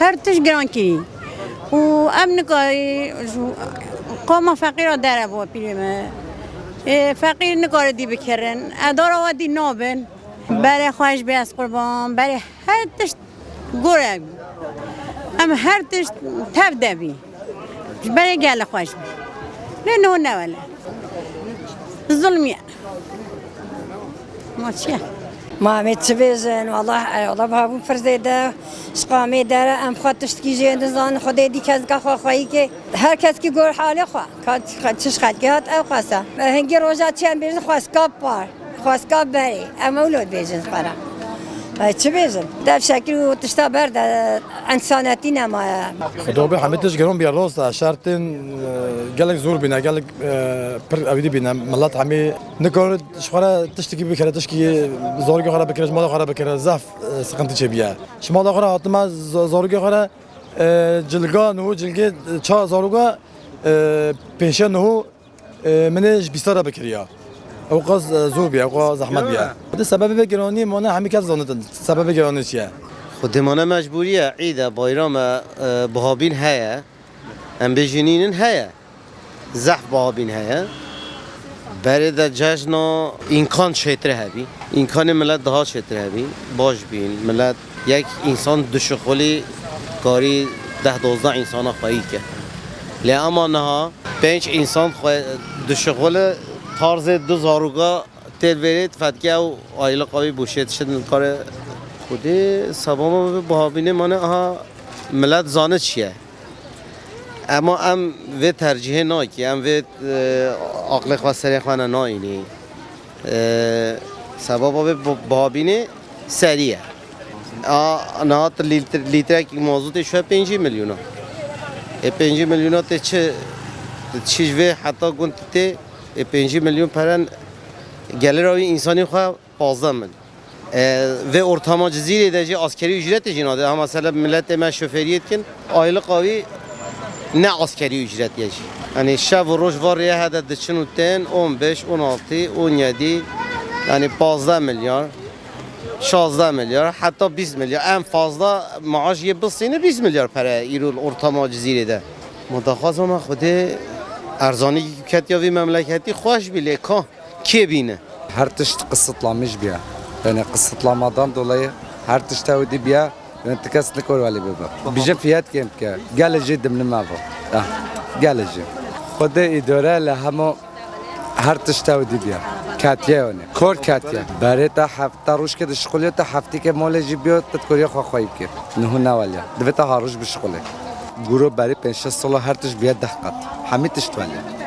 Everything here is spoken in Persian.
هر تش گران کی و امن کاری قوم فقیر داره با پیرمه فقیر نکار دی بکرن اداره و دی نابن برای خواهش بیاس قربان برای هر تش گوره ام هر تش تف دبی برای گل خواهش بی نه نه ولی ظلمیه ما چیه ما متبيزن والله بهابون فرزيده شقامي داره ام خاطش کی جند زان خدای دی کس که خواهی که هر کس کی گور حال خواهد چش خواهد که هات او خواسته هنگی روزات چند بیزن خواستگاه بار خواستگاه بری ام اولاد بیزن خورم چه بیزن در شکل و تشتا برد انسانتی نمایه خدا به همه تش گرم بیار راست شرطن گلک زور بینه گلک پر اویدی بینه ملت همه نکار شخوره تشتکی بکره تشکی زورگی خورا بکره شمال خورا بکره زف سقنتی چه بیه شمال خورا حتما زورگی خورا جلگا نهو جلگی چه زورگا پیشه نهو منش بیستاره بکریا اوقاز زور بیا اوقاز زحمت بیا ده سبب گرانی مونه همه کس زانتن سبب گرانی چیه خودمانه مجبوریه عیده بایرام بهابین هیا ام بجنینن هیا زحف بهابین هیا برای جشن امکان شتره هبی امکان ملت ده شتره هبی باش بین ملت یک انسان دشخولی کاری 10-12 انسان خواهی که لی اما نه 5 انسان دشخول طرز 2000 تل برید فتکه و آیل قوی بوشید شد کار خودی سبام بهابینه مانه ها ملت زانه چیه اما ام و ترجیح ناکی ام و عقل خواستری خوانه ناینی سباب بهابینه سریعه نهات لیتره که موضوع شو 5 میلیون 5 میلیون ته چه و حتی گنت ته 5 میلیون پرن گلراوی انسانی خواه 15 میلیون و ارتما جزیره درجه عسکری اجرت جناده هم مثلا ملت ما شوفریت کن آیل قوی نه عسکری اجرت یجی یعنی شب و روز واره هدد دچنو تن 15 16 17 یعنی 15 میلیارد 16 میلیارد حتی 20 میلیارد ام فاضله معاش یه بسینه 20 میلیارد پر ایرول ارتما جزیره ده متخاصم خود ارزانی کتیاوی مملکتی خوش بیله که بینه هر تشت قصة لامیش بیا یعنی قصة لامادان dolayı هر تشت ودی بیا یعنی تکس نکور ولی ببر بیجه فیات کم که گل جدم نمافو گل جد خود اداره لهمو هر تشت ودی بیا کاتیه یعنی کور کاتیه برای تا هفته روش که دشخولی تا هفته که مال جی بیاد تدکوری خواهی کرد نه نوالیا دویتا هاروش بشخوله گروه برای 5-6 سال هر تش بیاد دهقت همه تشت ولی